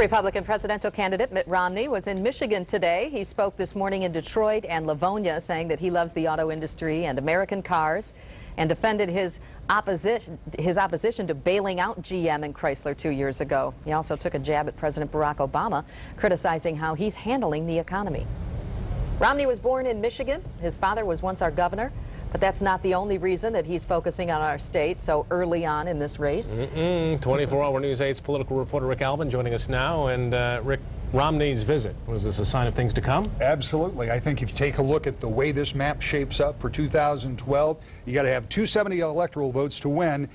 Republican presidential candidate Mitt Romney was in Michigan today. He spoke this morning in Detroit and Livonia, saying that he loves the auto industry and American cars, and defended his opposition to bailing out GM and Chrysler 2 years ago. He also took a jab at President Barack Obama, criticizing how he's handling the economy. Romney was born in Michigan. His father was once our governor. But that's not the only reason that he's focusing on our state so early on in this race. 24-hour News 8's political reporter Rick Albin joining us now. And Rick, Romney's visit, was this a sign of things to come? Absolutely. I think if you take a look at the way this map shapes up for 2012, you got to have 270 electoral votes to win.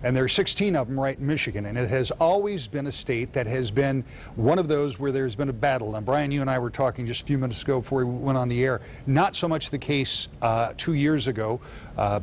And there are 16 of them right in Michigan. And it has always been a state that has been one of those where there's been a battle. And Brian, you and I were talking just a few minutes ago before we went on the air. Not so much the case 2 years ago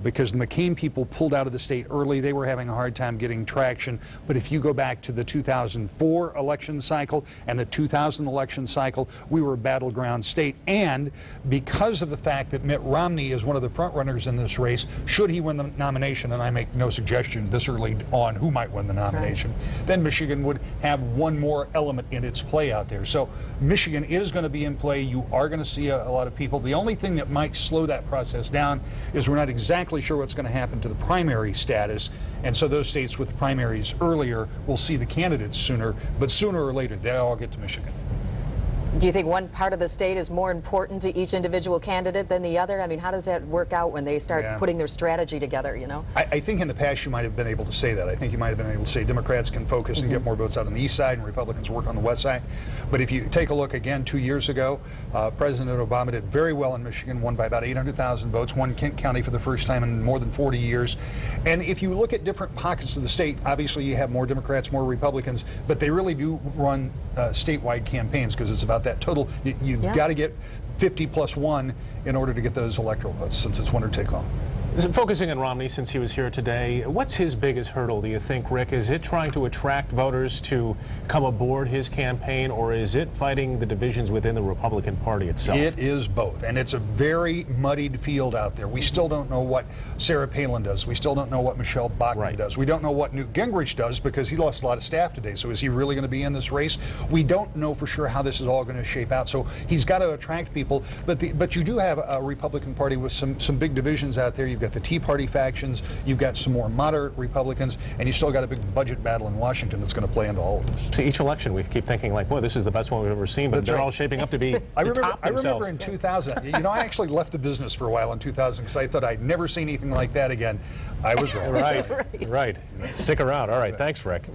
because the McCain people pulled out of the state early. They were having a hard time getting traction. But if you go back to the 2004 election cycle and the 2000 election cycle, we were a battleground state. And because of the fact that Mitt Romney is one of the front runners in this race, should he win the nomination, and I make no suggestion this early on who might win the nomination, then Michigan would have one more element in its play out there. So Michigan is going to be in play. You are going to see a lot of people. The only thing that might slow that process down is we're not exactly sure what's going to happen to the primary status. And so those states with primaries earlier will see the candidates sooner, but sooner or later they all get to Michigan. Do you think one part of the state is more important to each individual candidate than the other? I mean, how does that work out when they start putting their strategy together, you know? I think in the past you might have been able to say that. I think you might have been able to say Democrats can focus and get more votes out on the east side and Republicans work on the west side. But if you take a look again 2 years ago, President Obama did very well in Michigan, won by about 800,000 votes, won Kent County for the first time in more than 40 years. And if you look at different pockets of the state, obviously you have more Democrats, more Republicans, but they really do run statewide campaigns because it's about that total. You've got to get 50 plus 1 in order to get those electoral votes, since it's winner take all. Focusing on Romney, since he was here today, what's his biggest hurdle, do you think, Rick? Is it trying to attract voters to come aboard his campaign, or is it fighting the divisions within the Republican Party itself? It is both, and it's a very muddied field out there. We still don't know what Sarah Palin does. We still don't know what Michelle Bachmann does. We don't know what Newt Gingrich does because he lost a lot of staff today. So is he really going to be in this race? We don't know for sure how this is all going to shape out. So he's got to attract people, but you do have a Republican Party with some big divisions out there. You've got the Tea Party factions, you've got some more moderate Republicans, and you still got a big budget battle in Washington that's going to play into all of this. See, each election we keep thinking like, boy, this is the best one we've ever seen, but they're all shaping up to be I remember in 2000, you know, I actually left the business for a while in 2000 because I thought I'd never see anything like that again. I was wrong. Right. Stick around. All right, thanks, Rick.